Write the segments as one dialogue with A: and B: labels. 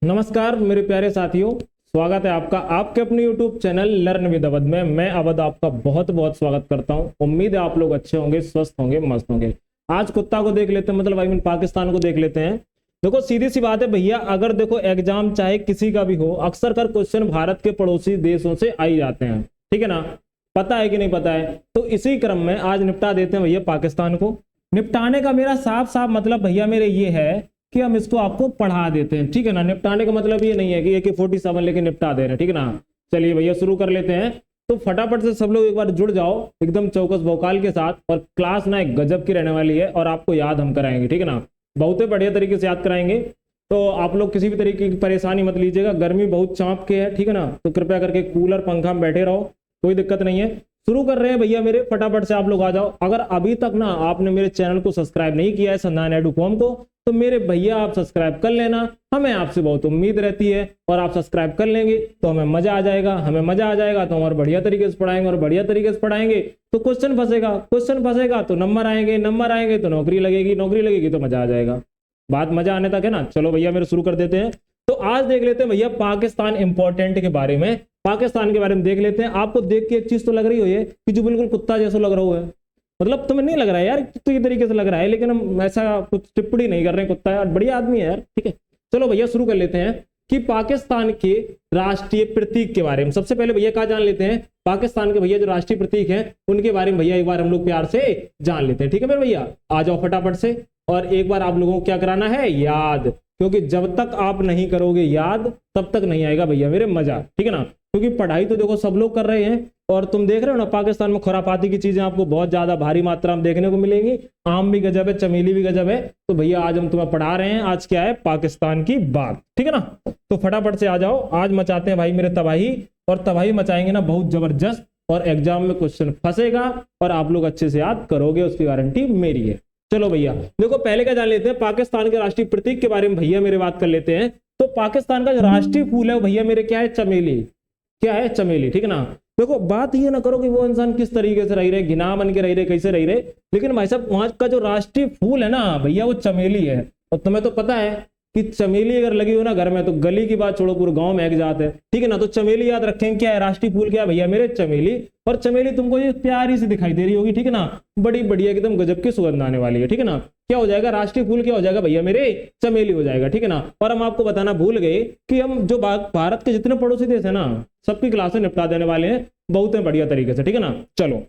A: नमस्कार मेरे प्यारे साथियों, स्वागत है आपका आपके अपने YouTube channel learn with Awadh में। मैं अवध आपका बहुत बहुत स्वागत करता हूं। उम्मीद है आप लोग अच्छे होंगे, स्वस्थ होंगे, मस्त होंगे। आज कुत्ता को देख लेते हैं, मतलब आई मीन पाकिस्तान को देख लेते हैं। देखो सीधी सी बात है भैया, अगर देखो एग्जाम चाहे किसी का भी हो, अक्सर कर क्वेश्चन भारत के पड़ोसी देशों से आ ही जाते हैं, ठीक है ना। पता है कि नहीं पता है? तो इसी क्रम में आज निपटा देते हैं भैया पाकिस्तान को। निपटाने का मेरा साफ साफ मतलब भैया मेरे ये है कि हम इसको आपको पढ़ा देते हैं, ठीक है ना। निपटाने का मतलब ये नहीं है कि AK-47 लेके निपटा दे रहे हैं, ठीक है ना। चलिए भैया शुरू कर लेते हैं। तो फटाफट से सब लोग एक बार जुड़ जाओ एकदम चौकस भौकाल के साथ। और क्लास ना एक गजब की रहने वाली है और आपको याद हम कराएंगे, ठीक है ना। बहुत ही बढ़िया तरीके से याद कराएंगे। तो आप लोग किसी भी तरीके की परेशानी मत लीजिएगा, गर्मी बहुत चाँप के है, ठीक है ना। तो कृपया करके कूलर पंखा में बैठे रहो, कोई दिक्कत नहीं है। शुरू कर रहे हैं भैया मेरे, फटाफट से आप लोग आ जाओ। अगर अभी तक ना आपने मेरे चैनल को सब्सक्राइब नहीं किया है संधान एडू फॉर्म को, तो मेरे भैया आप सब्सक्राइब कर लेना। हमें आपसे बहुत उम्मीद रहती है और आप सब्सक्राइब कर लेंगे तो हमें मजा आ जाएगा। हमें मजा आ जाएगा तो हम और बढ़िया तरीके से पढ़ाएंगे, और बढ़िया तरीके से पढ़ाएंगे तो क्वेश्चन फंसेगा, क्वेश्चन फंसेगा तो नंबर आएंगे, नंबर आएंगे तो नौकरी लगेगी, नौकरी लगेगी तो मजा आ जाएगा। बात मजा आने तक है ना। चलो भैया मेरे शुरू कर देते हैं। तो आज देख लेते हैं भैया पाकिस्तान इंपॉर्टेंट के बारे में। पाकिस्तान के बारे में देख लेते हैं। आपको देख के एक चीज तो लग रही हो ये कि जो बिल्कुल कुत्ता जैसा लग रहा है, मतलब तुम्हें नहीं लग रहा है यार तो ये तरीके से लग रहा है, लेकिन हम ऐसा कुछ टिप्पणी नहीं कर रहे हैं। कुत्ता यार बढ़िया आदमी है यार, ठीक है। चलो भैया शुरू कर लेते हैं कि पाकिस्तान के राष्ट्रीय प्रतीक के बारे में। सबसे पहले भैया क्या जान लेते हैं, पाकिस्तान के भैया जो राष्ट्रीय प्रतीक हैं उनके बारे में भैया एक बार हम लोग प्यार से जान लेते हैं, ठीक है मेरे भैया। आ जाओ फटाफट से। और एक बार आप लोगों को क्या कराना है, याद, क्योंकि जब तक आप नहीं करोगे याद तब तक नहीं आएगा भैया मेरे मजा, ठीक है ना। क्योंकि पढ़ाई तो देखो सब लोग कर रहे हैं और तुम देख रहे हो ना पाकिस्तान में खुरापाती की चीजें आपको बहुत ज्यादा भारी मात्रा में देखने को मिलेंगी। आम भी गजब है, चमेली भी गजब है। तो भैया आज हम तुम्हें पढ़ा रहे हैं, आज क्या है, पाकिस्तान की बात, ठीक है ना। तो फटाफट से आ जाओ, आज मचाते हैं भाई मेरे तबाही। और तबाही मचाएंगे ना बहुत जबरदस्त, और एग्जाम में क्वेश्चन फंसेगा और आप लोग अच्छे से याद करोगे, उसकी गारंटी मेरी है। चलो भैया देखो पहले क्या जान लेते हैं, पाकिस्तान के राष्ट्रीय प्रतीक के बारे में भैया मेरे बात कर लेते हैं। तो पाकिस्तान का जो राष्ट्रीय फूल है भैया मेरे क्या है, चमेली। क्या है, चमेली, ठीक है ना। देखो बात ये ना करो कि वो इंसान किस तरीके से रह रहे, घिना बन के रह रहे, कैसे रह रहे, लेकिन भाई साहब वहां का जो राष्ट्रीय फूल है ना भैया वो चमेली है। और तुम्हें तो पता है कि चमेली अगर लगी हो ना घर में तो गली की बात छोड़ो पूरे गांव महक जाते हैं, ठीक है ना। तो चमेली याद रखें, क्या है राष्ट्रीय फूल, क्या है भैया मेरे, चमेली। और चमेली तुमको ये प्यारी सी दिखाई दे रही होगी, ठीक है ना, बड़ी बढ़िया एकदम गजब की सुगंध आने वाली है, ठीक है ना। क्या हो जाएगा, राष्ट्रीय फूल क्या हो जाएगा भैया मेरे, चमेली हो जाएगा, ठीक है ना। और हम आपको बताना भूल गए कि हम जो भारत के जितने पड़ोसी देश है ना सबकी क्लासें निपटा देने वाले हैं बहुत बढ़िया तरीके से, ठीक है ना। चलो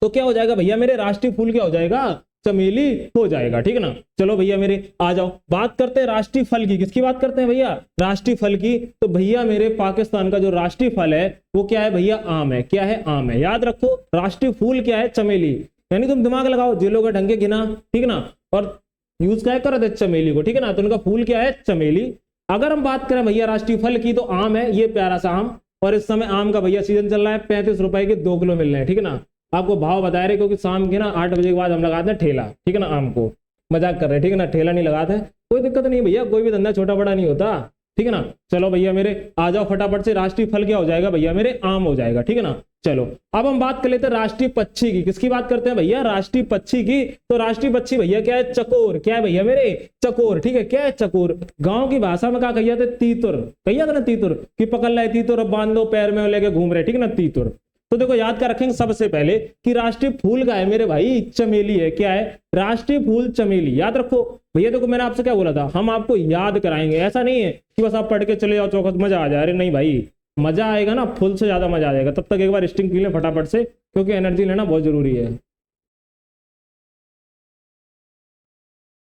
A: तो क्या हो जाएगा भैया मेरे, राष्ट्रीय फूल क्या हो जाएगा, चमेली हो जाएगा, ठीक है ना। चलो भैया मेरे आ जाओ, बात करते हैं राष्ट्रीय फल की। किसकी बात करते हैं भैया, राष्ट्रीय फल की। तो भैया मेरे पाकिस्तान का जो राष्ट्रीय फल है वो क्या है भैया, आम है। क्या है, आम है। याद रखो राष्ट्रीय फूल क्या है, चमेली। यानी तुम दिमाग लगाओ, जेलों का ढंग के गिना, ठीक है ना। और यूज क्या कर रहे थे, चमेली को, ठीक है ना। तो उनका फूल क्या है, चमेली। अगर हम बात करें भैया राष्ट्रीय फल की तो आम है, ये प्यारा सा आम। और इस समय आम का भैया सीजन चल रहा है, 35 रुपए के 2 किलो मिल रहे हैं, ठीक है ना। आपको भाव बता रहे क्योंकि शाम के ना 8 बजे के बाद हम लगाते हैं ठेला, ठीक है ना। आम को मजाक कर रहे हैं, ठीक है ना, ठेला नहीं लगाते, कोई दिक्कत नहीं भैया, कोई भी धंधा छोटा बड़ा नहीं होता, ठीक है ना। चलो भैया मेरे आ जाओ फटाफट से, राष्ट्रीय फल क्या हो जाएगा भैया मेरे, आम हो जाएगा, ठीक है ना। चलो अब हम बात कर लेते हैं राष्ट्रीय पक्षी की। किसकी बात करते हैं भैया, राष्ट्रीय पक्षी की। तो राष्ट्रीय पक्षी भैया क्या है, चकोर। क्या है भैया मेरे, चकोर, ठीक है। क्या है, चकोर। गांव की भाषा में क्या कही जाते, तीतुर। कही जाता ना तीतुर, कि पकड़ लाए तीतुर, अब बांध दो पैर में लेके घूम रहे, ठीक है ना, तीतुर। तो देखो याद कर रखेंगे सबसे पहले कि राष्ट्रीय फूल का है मेरे भाई, चमेली है। क्या है, राष्ट्रीय फूल चमेली। याद रखो भैया। देखो मैंने आपसे क्या बोला था, हम आपको याद कराएंगे, ऐसा नहीं है कि बस आप पढ़ के चले जाओ चौकस मजा आ जाए। अरे नहीं भाई, मजा आएगा ना, फुल से ज्यादा मजा आ जाएगा। तब तक एक बार स्टिंग पी लें फटाफट से, क्योंकि एनर्जी लेना बहुत जरूरी है।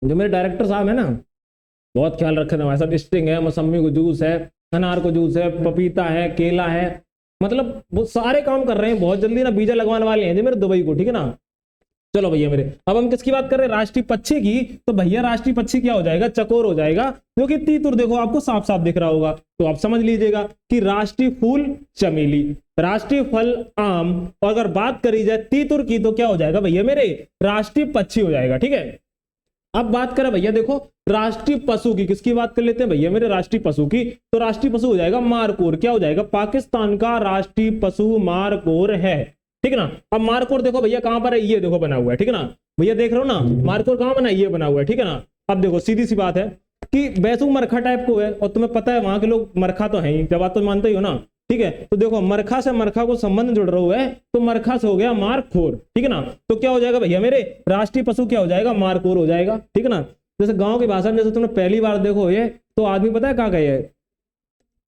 A: जो मेरे डायरेक्टर साहब है ना बहुत ख्याल रखे थे हमारे साथ। स्टिंग है, मौसमी को जूस है, अनार को जूस है, पपीता है, केला है, मतलब वो सारे काम कर रहे हैं। बहुत जल्दी ना बीजा लगवाने वाले हैं मेरे दुबई को, ठीक है ना। चलो भैया मेरे अब हम किसकी बात कर रहे हैं, राष्ट्रीय पक्षी की। तो भैया राष्ट्रीय पक्षी क्या हो जाएगा, चकोर हो जाएगा, जो कि तीतुर देखो आपको साफ साफ दिख रहा होगा। तो आप समझ लीजिएगा कि राष्ट्रीय फूल चमेली, राष्ट्रीय फल आम, और अगर बात करी जाए तीतुर की तो क्या हो जाएगा भैया मेरे, राष्ट्रीय पक्षी हो जाएगा, ठीक है। अब बात करें भैया देखो राष्ट्रीय पशु की। किसकी बात कर लेते हैं भैया मेरे, राष्ट्रीय पशु की। तो राष्ट्रीय पशु हो जाएगा मारकोर। क्या हो जाएगा, पाकिस्तान का राष्ट्रीय पशु मारकोर है, ठीक है ना। अब मारकोर देखो भैया कहां पर है, ये देखो बना हुआ है, ठीक है ना। भैया देख रहे हो ना मारकोर कहां बना है, ये बना हुआ है, ठीक है ना। अब देखो सीधी सी बात है कि बैसू मरखा टाइप को है, और तुम्हें पता है वहां के लोग मरखा तो है ही, जब बात तो मानते ही हो ना, ठीक है। तो देखो मरखा से मरखा को संबंध जुड़ रहा हुआ है, तो मरखा से हो गया मारखोर, ठीक है ना। तो क्या हो जाएगा भैया मेरे, राष्ट्रीय पशु क्या हो जाएगा, मारखोर हो जाएगा, ठीक है ना। जैसे गांव की भाषा में जैसे तुमने पहली बार देखो ये, तो आदमी पता है क्या कहे,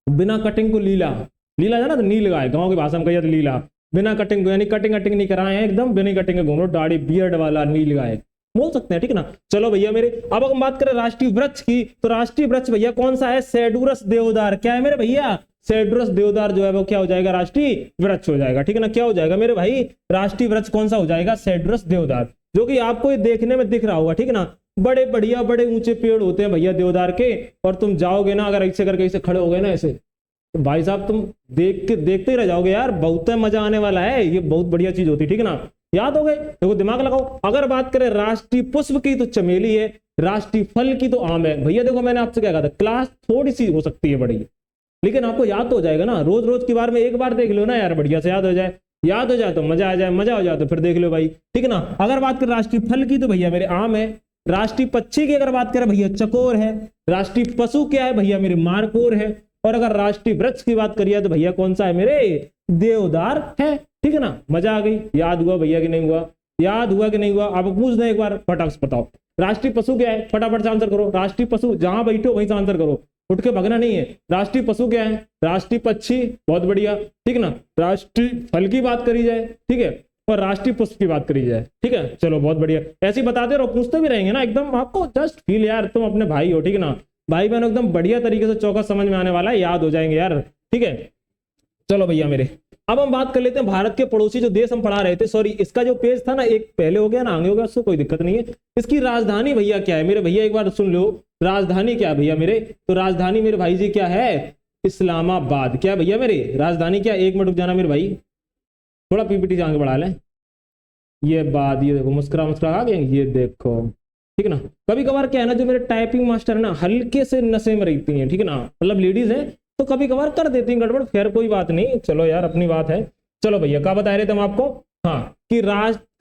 A: बिना कटिंग को लीला, लीला जाना तो नील गाय, गाँव की भाषा में कहिए तो लीला, बिना कटिंग को, यानी कटिंग कटिंग नहीं कराए हैं, एकदम बिना कटिंग के घूम रहे, दाढ़ी बियर्ड वाला नील गाय बोल सकते हैं, ठीक है ना। चलो भैया मेरे, अब हम बात करें राष्ट्रीय वृक्ष की, तो राष्ट्रीय वृक्ष भैया कौन सा है, सेडूरस देवदार। क्या है मेरे भैया, सेडूरस देवदार जो है वो क्या हो जाएगा, राष्ट्रीय वृक्ष हो जाएगा, ठीक है ना। क्या हो जाएगा मेरे भाई, राष्ट्रीय वृक्ष कौन सा हो जाएगा, सेडूरस देवदार, जो कि आपको ये देखने में दिख रहा होगा, ठीक है ना। बड़े बढ़िया बड़े ऊंचे पेड़ होते हैं भैया देवदार के, और तुम जाओगे ना अगर ऐसे करके ऐसे खड़े हो गए ना ऐसे, तो भाई साहब तुम देखते ही रह जाओगे यार, बहुत मजा आने वाला है, ये बहुत बढ़िया चीज होती है, ठीक है ना। याद हो गए, देखो दिमाग लगाओ। अगर बात करें राष्ट्रीय पुष्प की तो चमेली है, राष्ट्रीय फल की तो आम है। भैया देखो मैंने आपसे क्या कहा था, क्लास थोड़ी सी हो सकती है बड़ी, लेकिन आपको याद तो हो जाएगा ना, रोज रोज की बार में एक बार देख लो ना यार, बढ़िया से याद हो जाए, याद हो जाए तो मजा आ जाए, मजा हो जाए तो फिर देख लो भाई, ठीक है ना। अगर बात करें राष्ट्रीय फल की तो भैया मेरे आम है, राष्ट्रीय पक्षी की अगर बात करें भैया चकोर है, राष्ट्रीय पशु क्या है भैया मेरे मारकोर है, और अगर राष्ट्रीय वृक्ष की बात करिए तो भैया कौन सा है मेरे, देवदार है, ठीक है ना। मजा आ गई, याद हुआ भैया कि नहीं हुआ, याद हुआ कि नहीं हुआ, आप पूछ दें एक बार, फटाक से बताओ राष्ट्रीय पशु क्या है, फटाफट से आंसर करो। राष्ट्रीय पशु जहां बैठो वहीं से आंसर करो, उठ के भगना नहीं है। राष्ट्रीय पशु क्या है, राष्ट्रीय पक्षी, बहुत बढ़िया, ठीक है ना। राष्ट्रीय फल की बात करी जाए, ठीक है, और राष्ट्रीय पुष्प की बात करी जाए, ठीक है, चलो बहुत बढ़िया। ऐसे ही बताते रहो, पूछते भी रहेंगे ना, एकदम आपको जस्ट फील यार तुम अपने भाई हो, ठीक है ना। भाई बहन एकदम बढ़िया तरीके से चौका समझ में आने वाला है, याद हो जाएंगे यार, ठीक है। चलो भैया मेरे, अब हम बात कर लेते हैं भारत के पड़ोसी जो देश हम पढ़ा रहे थे, सॉरी इसका जो पेज था ना, एक पहले हो गया ना आगे हो गया, उससे कोई दिक्कत नहीं है। इसकी राजधानी भैया क्या है मेरे भैया, एक बार सुन लो, राजधानी क्या है भैया मेरे, तो राजधानी मेरे भाई जी क्या है, इस्लामाबाद। क्या है भैया मेरे, राजधानी क्या, एक मिनट रुक जाना मेरे भाई, थोड़ा पीपीटी से आगे बढ़ा लें, ये बात, ये देखो मुस्कुरा मुस्कुरा आ गए, ये देखो, ठीक है ना। कभी कभार क्या है ना, जो मेरे टाइपिंग मास्टर है ना, हल्के से नशे में रहती हैं, ठीक है ना, मतलब लेडीज है तो कभी कभार कर देती हैं गड़बड़, खैर कोई बात नहीं, चलो यार अपनी बात है। चलो भैया क्या बता रहे थे हम आपको, हाँ कि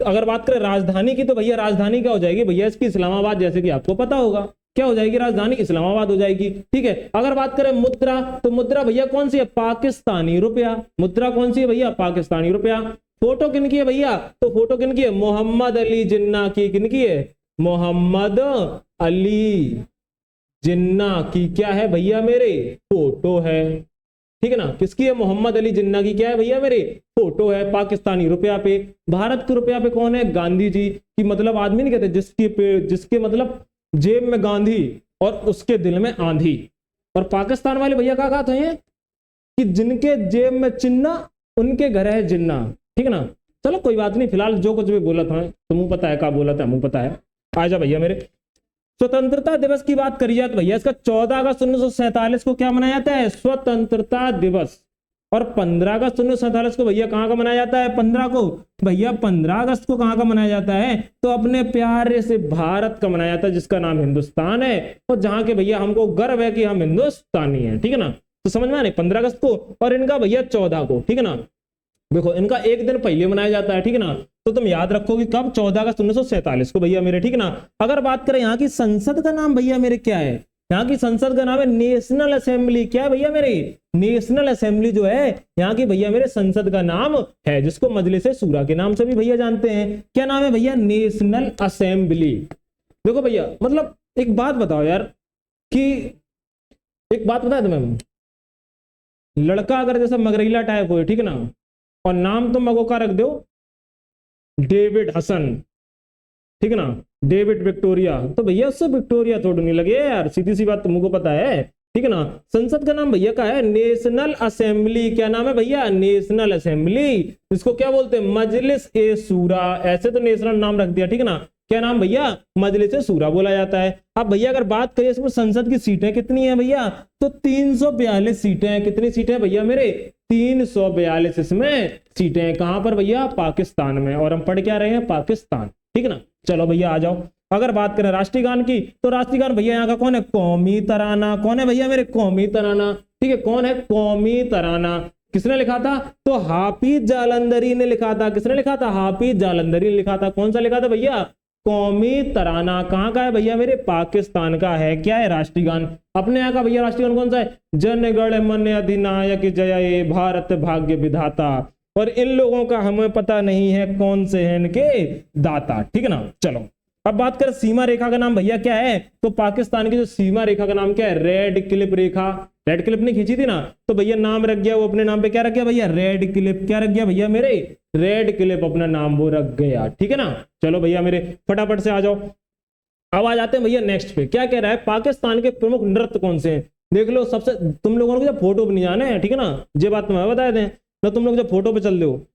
A: अगर बात करें राजधानी की, तो भैया राजधानी क्या हो जाएगी भैया इसकी, इस्लामाबाद, जैसे कि आपको पता होगा क्या हो जाएगी, राजधानी इस्लामाबाद हो जाएगी, ठीक है। अगर बात करें मुद्रा, तो मुद्रा भैया कौन सी है, पाकिस्तानी रुपया, मुद्रा कौन सी है भैया, पाकिस्तानी रुपया। फोटो किनकी है भैया, तो फोटो किनकी है, मोहम्मद अली जिन्ना की, किनकी है, मोहम्मद अली जिन्ना की क्या है भैया मेरे, फोटो है, ठीक है ना। किसकी है, मोहम्मद अली जिन्ना की क्या है भैया मेरे, फोटो है, पाकिस्तानी रुपया पे। भारत के रुपया पे कौन है, गांधी जी की, मतलब आदमी नहीं कहते जिसके मतलब जेब में गांधी और उसके दिल में आंधी। और पाकिस्तान वाले भैया क्या कहते हैं कि जिनके जेब में चिन्ना उनके घर है जिन्ना, ठीक है ना। चलो कोई बात नहीं, फिलहाल जो कुछ भी बोला था तो मुंह पता है, क्या बोला था मुंह पता है। आजा भैया मेरे, स्वतंत्रता दिवस की बात करी जाए तो भैया इसका 14 अगस्त 1947 को क्या मनाया जाता है, स्वतंत्रता दिवस। और 15 अगस्त 1947 को भैया कहाँ का मनाया जाता है, 15 को भैया 15 अगस्त को कहाँ का मनाया जाता है, तो अपने प्यारे से भारत का मनाया जाता है, जिसका नाम हिंदुस्तान है, और जहां के भैया हमको गर्व है कि हम हिंदुस्तानी हैं, ठीक है ना। तो समझ में आने, 15 अगस्त को, और इनका भैया 14 को, ठीक है ना। देखो इनका एक दिन पहले मनाया जाता है, ठीक है ना। तो तुम याद रखोगे कब, 14 अगस्त 1947 को भैया मेरे, ठीक है ना। अगर बात करें यहाँ की संसद का नाम भैया मेरे क्या है, यहाँ की संसद का नाम है नेशनल असेंबली। क्या है भैया मेरे, नेशनल असेंबली जो है यहाँ की भैया मेरे संसद का नाम है, जिसको मजलिस शूरा के नाम से भी भैया जानते हैं। क्या नाम है भैया, नेशनल असेंबली। देखो भैया मतलब एक बात बताओ यार, कि एक बात बता तुम्हें, लड़का अगर जैसा मगरैला टाइप हो, ठीक है ना, और नाम तो मगो का रख दो डेविड हसन, ठीक है ना, डेविड विक्टोरिया, तो भैया उससे विक्टोरिया थोड़ी नहीं लगे यार, सीधी सी बात तुमको पता है, ठीक है ना। संसद का नाम भैया का है नेशनल असेंबली। क्या नाम है भैया, नेशनल असेंबली। इसको क्या बोलते हैं, मजलिस ए शूरा, ऐसे तो नेशनल नाम रख दिया, ठीक है ना। क्या नाम भैया, मजलिस ए शूरा बोला जाता है। अब भैया अगर बात करिए इसमें संसद की सीटें कितनी है भैया, तो 342 सीटें हैं। कितनी सीटें हैं भैया मेरे, 342 इसमें सीटें हैं। कहां पर भैया, पाकिस्तान में। और हम पढ़ क्या रहे हैं, पाकिस्तान, ठीक है ना। चलो भैया आ जाओ, अगर बात करें राष्ट्रीय गान की, तो राष्ट्रीय गान भैया यहाँ का कौन है, कौमी तराना। कौन है भैया मेरे, कौमी तराना, ठीक है। कौन है, कौमी तराना। किसने लिखा था, तो हाफिज जालंधरी ने लिखा था। किसने लिखा था, हाफिज जालंधरी ने लिखा था। कौन सा लिखा था भैया, कौमी तराना कहाँ का है भैया मेरे? पाकिस्तान का है। क्या है? राष्ट्रीय गान। अपने यहाँ का भैया राष्ट्रीय गान कौन सा है? जन गण मन अधिनायक जय भारत भाग्य विधाता। और इन लोगों का हमें पता नहीं है कौन से हैं इनके दाता। ठीक है ना। चलो अब बात करें सीमा रेखा का नाम भैया क्या है? तो पाकिस्तान की जो सीमा रेखा का नाम क्या है? रेड क्लिफ रेखा। रेड क्लिफ ने खींची थी ना, तो भैया नाम रख गया वो अपने नाम पे। क्या रख गया भैया? Red Cliff. क्या रख गया भैया मेरे? रेड क्लिफ अपना नाम वो रख गया। ठीक है ना। चलो भैया मेरे फटाफट से आ जाओ। अब आ जाते हैं भैया नेक्स्ट पे। क्या कह रहा है? पाकिस्तान के प्रमुख नृत्य कौन से हैं? देख लो सबसे, तुम लोगों को जब फोटो पे नहीं जाना है, ठीक है ना, ये बात तुम्हें बता दें ना, तुम लोग जब फोटो पे चल रहे हो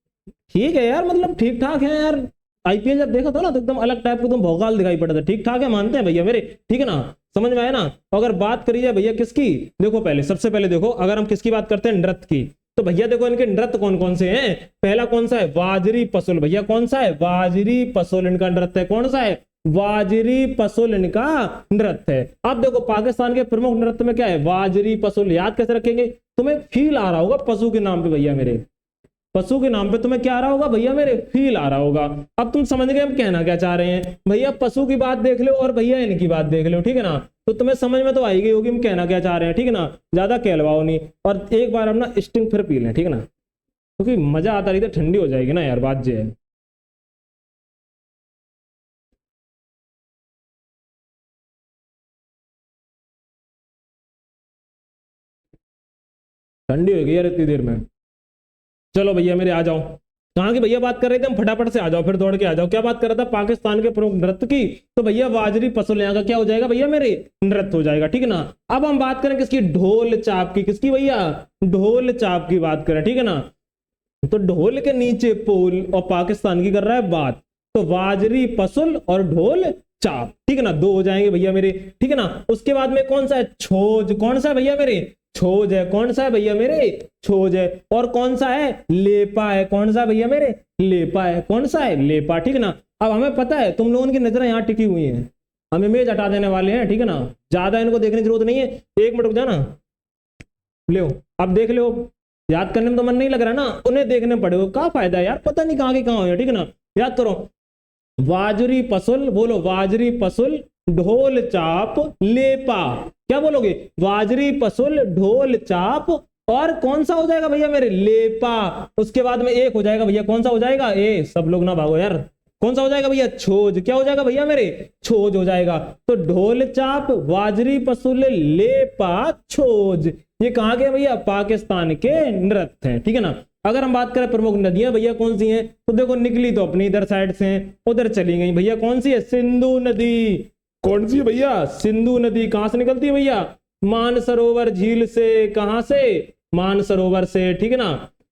A: ठीक है यार, मतलब ठीक ठाक है यार। आईपीएल जब देखा था ना तो एकदम अलग टाइप का तुम भौकाल दिखाई पड़ा था। ठीक ठाक है, मानते हैं भैया मेरे। ठीक है ना, समझ में आया ना। अगर बात करी जाए भैया किसकी, देखो पहले सबसे पहले देखो, अगर हम किसकी बात करते हैं नृत्य की, तो भैया देखो इनके नृत्य कौन कौन से हैं। पहला कौन सा है? वाजरी पसुल। भैया कौन सा है? वाजरी पसुल इनका नृत्य है। कौन सा है? वाजरी पसुल इनका नृत्य है। अब देखो पाकिस्तान के प्रमुख नृत्य में क्या है? वाजरी पसुल। याद कैसे रखेंगे? तुम्हें फील आ रहा होगा पशु के नाम पे भैया मेरे, पशु के नाम पे तुम्हें क्या आ रहा होगा भैया मेरे? फील आ रहा होगा। अब तुम समझ गए हम कहना क्या चाह रहे हैं। भैया पशु की बात देख लो और भैया इनकी बात देख लो। ठीक है ना, तो तुम्हें समझ में तो आई गई होगी हम कहना क्या चाह रहे हैं। ठीक है ना, ज्यादा कहलवाओ नहीं। और एक बार हम ना स्टिंग फिर पी लें। ठीक है ना, क्योंकि मजा आता रही तो ठंडी हो जाएगी ना यार, बात जे है। ठंडी हो गई यार इतनी देर में। चलो भैया मेरे आ जाओ। कहाँ की भैया बात कर रहे थे हम? फटाफट से आ जाओ, फिर दौड़ के आ जाओ। क्या बात कर रहा था? पाकिस्तान के प्रमुख नृत्य की। तो भैया वाजरी पसुल यहाँ का क्या हो जाएगा भैया मेरे? नृत्य हो जाएगा। ठीक है ना। अब हम बात करें किसकी? ढोल चाप की। किसकी भैया? ढोल चाप की बात करें। ठीक है ना, तो ढोल के नीचे पोल और पाकिस्तान की कर रहा है बात, तो वाजरी पसुल और ढोल चाप। ठीक है ना, दो हो जाएंगे भैया मेरे। ठीक है ना, उसके बाद में कौन सा है? छोज। कौन सा है भैया मेरे? छोज है। कौन सा है भैया मेरे? छोज है। और कौन सा है? लेपा है। कौन सा भैया मेरे? लेपा है। कौन सा है? लेपा। ठीक है ना। अब हमें पता है तुम लोगों की नजरें यहाँ टिकी हुई हैं, हम इमेज हटा देने वाले हैं। ठीक है ना, ज्यादा इनको देखने की जरूरत नहीं है। एक मिनट रुक जाना, लो अब देख लो। याद करने में तो मन नहीं लग रहा ना, उन्हें देखने पड़ेगा। क्या फायदा है यार, पता नहीं कहाँ के कहाँ हो। ठीक है ना, याद करो। वाजरी पसुल, बोलो वाजरी पसुल ढोल चाप लेपा। क्या बोलोगे? वाजरी पसुल ढोल चाप और कौन सा हो जाएगा भैया मेरे? लेपा। उसके बाद में एक हो जाएगा भैया, कौन सा हो जाएगा? ए सब लोग ना भागो यार, कौन सा हो जाएगा भैया? छोज। क्या हो जाएगा भैया मेरे? छोज हो जाएगा। तो ढोल चाप वाजरी पसुल लेपा छोज, ये कहाँ के भैया? पाकिस्तान के नृत्य हैं। ठीक है ना। अगर हम बात करें प्रमुख नदियां भैया कौन सी हैं, तो देखो निकली तो अपनी इधर साइड से हैं, उधर चली गई भैया। कौन सी है? सिंधु नदी। कौन सी है भैया? सिंधु नदी। कहां से निकलती है भैया? मानसरोवर झील से। कहां से? मानसरोवर से। ठीक है ना।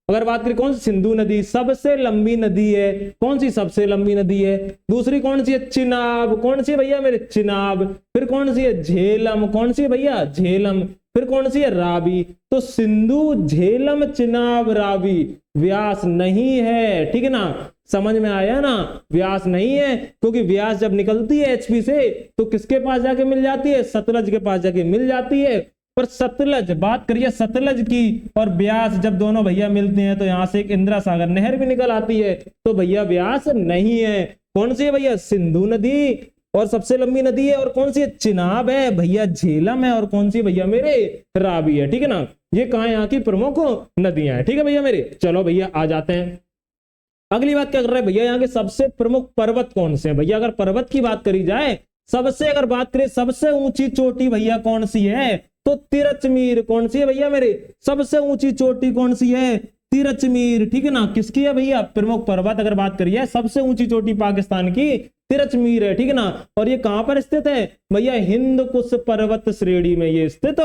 A: अगर बात करें कौन सी? सिंधु नदी सबसे लंबी नदी है। कौन सी सबसे लंबी नदी है? दूसरी कौन सी है? चिनाब। कौन सी है भैया मेरे? चिनाब। फिर कौन सी है? झेलम। कौन सी है भैया? झेलम। फिर कौन सी है? रावी। तो सिंधु झेलम चिनाब रावी, व्यास नहीं है। ठीक है ना, समझ में आया ना? व्यास नहीं है, क्योंकि व्यास जब निकलती है एचपी से तो किसके पास जाके मिल जाती है? सतलज के पास जाके मिल जाती है। पर सतलज, बात करिए सतलज की और ब्यास, जब दोनों भैया मिलते हैं तो यहां से एक इंदिरा सागर नहर भी निकल आती है, तो भैया ब्यास नहीं है। कौन सी है भैया? सिंधु नदी और सबसे लंबी नदी है। और कौन सी है? चिनाब है भैया, झेलम है। और कौन सी भैया मेरे? रावी है। ठीक है ना, ये कहा यहाँ की प्रमुख नदियां हैं। ठीक है भैया मेरे, चलो भैया आ जाते हैं। अगली बात क्या कर रहे हैं भैया? यहाँ के सबसे प्रमुख पर्वत कौन से हैं भैया? अगर पर्वत की बात करी जाए, सबसे अगर बात करें सबसे ऊंची चोटी भैया कौन सी है, तो तिरचमीर। कौन सी है भैया मेरे? सबसे ऊंची चोटी कौन सी है? तिरचमीर। ठीक है ना, किसकी है भैया? प्रमुख पर्वत अगर बात करिए, सबसे ऊंची चोटी पाकिस्तान की तिरचमीर है। ठीक है ना, और ये कहां पर स्थित है भैया? हिंद कुश पर्वत श्रेणी में ये स्थित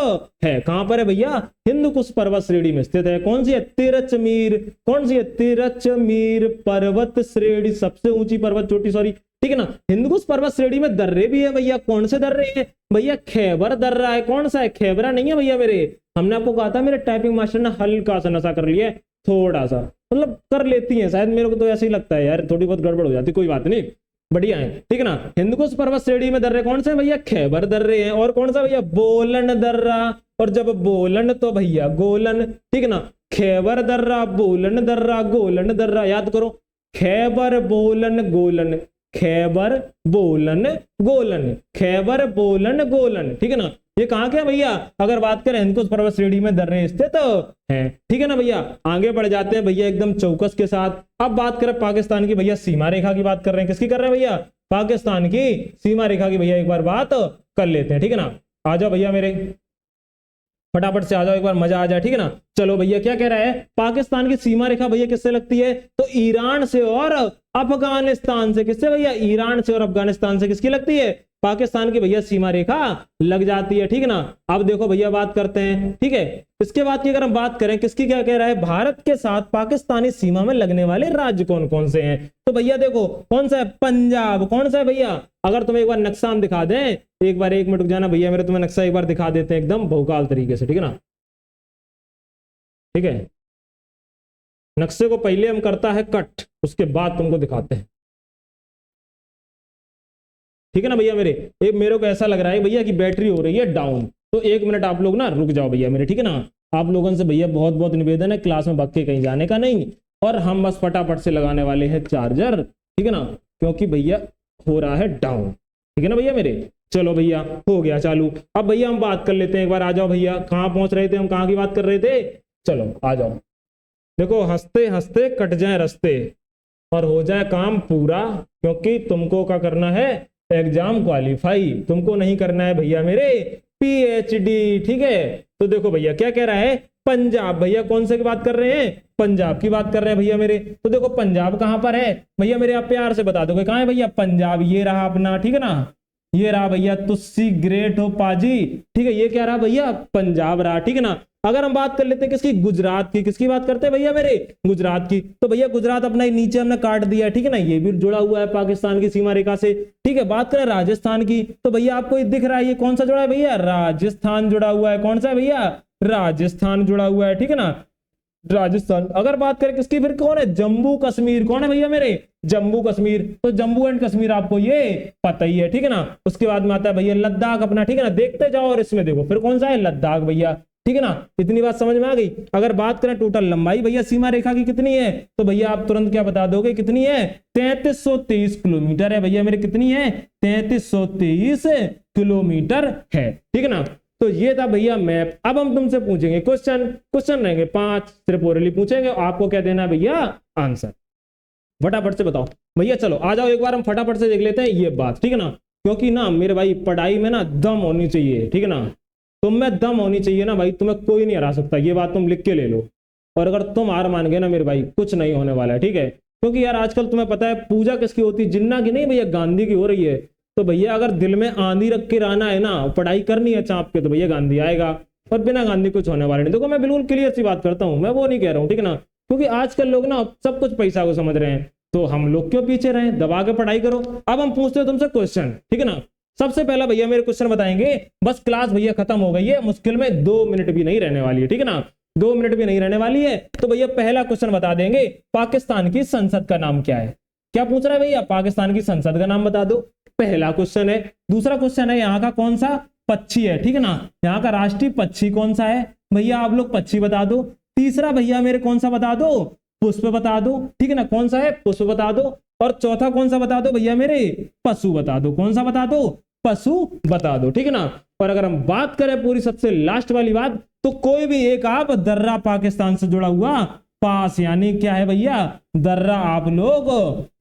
A: है। कहां पर है भैया? हिंद कुश पर्वत श्रेणी में स्थित है। कौन सी है? तिरचमीर। कौन सी है? तिरचमीर पर्वत श्रेणी, सबसे ऊंची पर्वत चोटी, सॉरी। ठीक है ना, हिंदकुश पर्वत श्रेणी में दर्रे भी है भैया। कौन से दर्रे हैं भैया? खैबर दर्रा है। कौन सा है? खैबरा नहीं है भैया मेरे। हमने आपको कहा था, मेरे टाइपिंग मास्टर ने हल्का सा नशा कर लिया है, थोड़ा सा, मतलब कर लेती है शायद, मेरे को तो ऐसे ही लगता है यार, थोड़ी बहुत गड़बड़ हो जाती, कोई बात नहीं, बढ़िया है। ठीक है ना, हिंदकुश पर्वत श्रेणी में दर्रे कौन से हैं भैया? खैबर दर्रे हैं। और कौन सा भैया? बोलन दर्रा। और जब बोलन तो भैया गोलन। ठीक है ना, खैबर दर्रा, बोलन दर्रा, गोलन दर्रा, याद करो। खैबर, बोलन, गोलन। खैबर बोलन गोलन, खैबर बोलन गोलन, ठीक है ना। ये कहाँ के है भैया, अगर बात करें हिंदकुश पर्वत श्रेणी में दर्रे स्थित है, ठीक है ना भैया। आगे बढ़ जाते हैं भैया एकदम चौकस के साथ। अब बात करें पाकिस्तान की भैया सीमा रेखा की बात कर रहे हैं, किसकी कर रहे हैं भैया, पाकिस्तान की सीमा रेखा की भैया एक बार बात कर लेते हैं, ठीक है ना। आ जाओ भैया मेरे, फटाफट से आ जाओ, एक बार मजा आ जाए, ठीक है ना। चलो भैया क्या कह रहा है, पाकिस्तान की सीमा रेखा भैया किससे लगती है, तो ईरान से और अफगानिस्तान से। किससे भैया, ईरान से और अफगानिस्तान से किसकी लगती है, पाकिस्तान की भैया सीमा रेखा लग जाती है, ठीक है ना। अब देखो भैया बात करते हैं, ठीक है। इसके बाद की अगर हम बात करें, किसकी क्या कह रहा है, भारत के साथ पाकिस्तानी सीमा में लगने वाले राज्य कौन कौन से हैं, तो भैया देखो कौन सा है, पंजाब। कौन सा है भैया, अगर तुम्हें एक बार नक्शा हम दिखा दें, एक बार 1 मिनट रुक जाना भैया मेरे, तुम्हें नक्शा एक बार दिखा देते हैं एकदम बहुकाल तरीके से, ठीक है ना। ठीक है, नक्शे को पहले हम करता है कट, उसके बाद तुमको दिखाते हैं, ठीक है ना भैया मेरे। एक मेरे को ऐसा लग रहा है भैया कि बैटरी हो रही है डाउन, तो 1 मिनट आप लोग ना रुक जाओ भैया मेरे, ठीक है ना। आप लोगों से भैया बहुत बहुत निवेदन है, क्लास में भाग के कहीं जाने का नहीं, और हम बस फटाफट से लगाने वाले हैं चार्जर, ठीक है ना, क्योंकि भैया हो रहा है डाउन, ठीक है ना भैया मेरे। चलो भैया हो गया चालू। अब भैया हम बात कर लेते हैं एक बार, आ जाओ भैया, कहाँ पहुंच रहे थे हम, कहाँ की बात कर रहे थे, चलो आ जाओ। देखो हंसते हंसते कट जाए रस्ते और हो जाए काम पूरा, क्योंकि तुमको क्या करना है, एग्जाम क्वालिफाई, तुमको नहीं करना है भैया मेरे पीएचडी, ठीक है। तो देखो भैया क्या कह रहा है, पंजाब, भैया कौन से की बात कर रहे हैं, पंजाब की बात कर रहे हैं भैया मेरे। तो देखो पंजाब कहां पर है भैया मेरे, आप प्यार से बता दोगे कहां है भैया, पंजाब ये रहा अपना, ठीक है ना, ये रहा भैया तुस्सी ग्रेट हो पाजी, ठीक है, ये क्या रहा भैया, पंजाब रहा, ठीक है ना। अगर हम बात कर लेते हैं किसकी, गुजरात की, किसकी बात करते हैं भैया मेरे, गुजरात की। तो भैया गुजरात अपना ही नीचे हमने काट दिया है, ठीक है ना, ये भी जुड़ा हुआ है पाकिस्तान की सीमा रेखा से, ठीक है। बात करें राजस्थान की, तो भैया आपको दिख रहा है ये कौन सा जुड़ा है भैया, राजस्थान जुड़ा हुआ है, कौन सा है भैया, राजस्थान जुड़ा हुआ है, ठीक है ना, राजस्थान। अगर बात करें किसकी, फिर कौन है, जम्मू कश्मीर, कौन है भैया मेरे, जम्मू कश्मीर। तो जम्मू एंड कश्मीर आपको ये पता ही है, ठीक है ना। उसके बाद में आता है भैया लद्दाख अपना, ठीक है ना, देखते जाओ, और इसमें देखो फिर कौन सा है, लद्दाख भैया, ठीक है ना। इतनी बात समझ में आ गई। अगर बात करें टोटल लंबाई भैया सीमा रेखा की कितनी है, तो भैया आप तुरंत क्या बता दोगे कितनी है, 3323 किलोमीटर है भैया मेरे, कितनी है, 3323 किलोमीटर है, ठीक है ना। तो ये था भैया मैप। अब हम तुमसे पूछेंगे क्वेश्चन, क्वेश्चन रहेंगे 5, सिर्फ ओरली पूछेंगे, आपको क्या देना है भैया, आंसर। फटाफट से बताओ भैया, चलो आ जाओ एक बार हम फटाफट से देख लेते हैं ये बात, ठीक है ना। क्योंकि ना मेरे भाई पढ़ाई में ना दम होनी चाहिए, ठीक है ना, तुम में दम होनी चाहिए ना भाई, तुम्हें कोई नहीं हरा सकता, ये बात तुम लिख के ले लो। और अगर तुम हार मान गए ना मेरे भाई, कुछ नहीं होने वाला है, ठीक है। क्योंकि यार आजकल तुम्हें पता है पूजा किसकी होती है, जिन्ना की नहीं भैया, गांधी की हो रही है। तो भैया अगर दिल में आंधी रख के रहना है ना, पढ़ाई करनी है चाप के, तो भैया गांधी आएगा, और बिना गांधी कुछ होने वाला नहीं। देखो मैं बिल्कुल क्लियर सी बात करता हूँ, मैं वो नहीं कह रहा हूँ, ठीक है ना। क्योंकि आजकल लोग ना सब कुछ पैसा को समझ रहे हैं, तो हम लोग क्यों पीछे रहे, दबा के पढ़ाई करो। अब हम पूछते हैं तुमसे क्वेश्चन, ठीक है ना। सबसे पहला भैया मेरे क्वेश्चन बताएंगे, बस क्लास भैया खत्म हो गई है, मुश्किल में 2 मिनट भी नहीं रहने वाली है, ठीक है ना, 2 मिनट भी नहीं रहने वाली है। तो भैया पहला क्वेश्चन बता देंगे, पाकिस्तान की संसद का नाम क्या है। क्या पूछ रहा है भैया, पाकिस्तान की संसद का नाम बता दो, पहला क्वेश्चन है। दूसरा क्वेश्चन है यहाँ का कौन सा पक्षी है, ठीक है ना, यहाँ का राष्ट्रीय पक्षी कौन सा है, भैया आप लोग पक्षी बता दो। तीसरा भैया मेरे कौन सा बता दो, पुष्प बता दो, ठीक है ना, कौन सा है, पुष्प बता दो। और चौथा कौन सा बता दो भैया मेरे, पशु बता दो, कौन सा बता दो, पशु बता दो, ठीक है ना। और अगर हम बात करें पूरी सबसे लास्ट वाली बात, तो कोई भी एक आप दर्रा पाकिस्तान से जुड़ा हुआ पास, यानी क्या है भैया, दर्रा आप लोग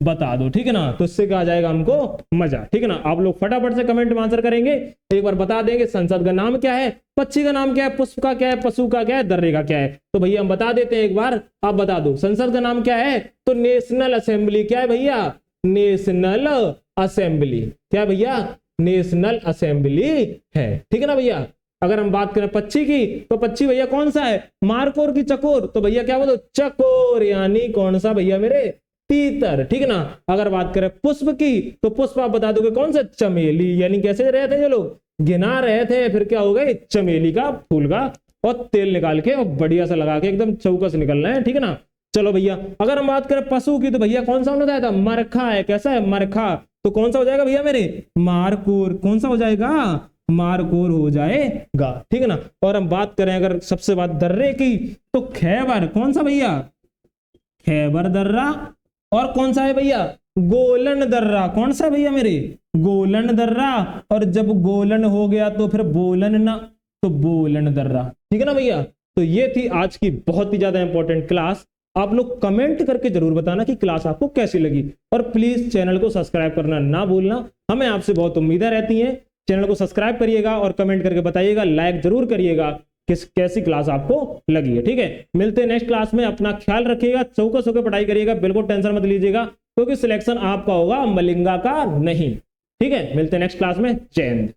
A: बता दो, ठीक है ना। तो इससे क्या आ जाएगा हमको मजा, ठीक है ना। आप लोग फटाफट से कमेंट में आंसर करेंगे, एक बार बता देंगे संसद का नाम क्या है, पक्षी का नाम क्या है, पुष्प का क्या है, पशु का क्या है, दर्रे का क्या है। तो भैया हम बता देते हैं एक बार, आप बता दो संसद का नाम क्या है, तो नेशनल असेंबली। क्या है भैया, नेशनल असेंबली, क्या है भैया, नेशनल असेंबली है, ठीक है ना भैया। अगर हम बात करें पक्षी की, तो पक्षी भैया कौन सा है, मारकोर की चकोर, तो भैया क्या बोलो, चकोर, यानी कौन सा भैया मेरे, तीतर, ठीक है ना। अगर बात करें पुष्प की, तो पुष्प आप बता दोगे कौन सा, चमेली, यानी कैसे रहे थे ये लोग, गिना रहे थे, फिर क्या हो गए, चमेली का फूल का, और तेल निकाल के और बढ़िया सा लगा के एकदम चौकस निकलना है, ठीक है ना। चलो भैया अगर हम बात करें पशु की, तो भैया कौन सा बताया था, मरखा है, कैसा है, मरखा, तो कौन सा हो जाएगा भैया मेरे, मारकोर, कौन सा हो जाएगा, मारकोर हो जाएगा, ठीक है ना। और हम बात करें अगर सबसे बात दर्रे की, तो खैबर, कौन सा भैया, खैबर दर्रा, और कौन सा है भैया, गोलन दर्रा, कौन सा भैया मेरे, गोलन दर्रा, और जब गोलन हो गया तो फिर बोलन ना, तो बोलन दर्रा, ठीक है ना भैया। तो ये थी आज की बहुत ही ज्यादा इंपॉर्टेंट क्लास। आप लोग कमेंट करके जरूर बताना कि क्लास आपको कैसी लगी, और प्लीज चैनल को सब्सक्राइब करना ना भूलना, हमें आपसे बहुत उम्मीदें रहती हैं। चैनल को सब्सक्राइब करिएगा और कमेंट करके बताइएगा, लाइक जरूर करिएगा किस कैसी क्लास आपको लगी है, ठीक है। मिलते हैं नेक्स्ट क्लास में, अपना ख्याल रखिएगा, चौकस होकर पढ़ाई करिएगा, बिल्कुल टेंशन मत लीजिएगा, क्योंकि सिलेक्शन आपका होगा मलिंगा का नहीं, ठीक है। मिलते हैं नेक्स्ट क्लास में, जय हिंद।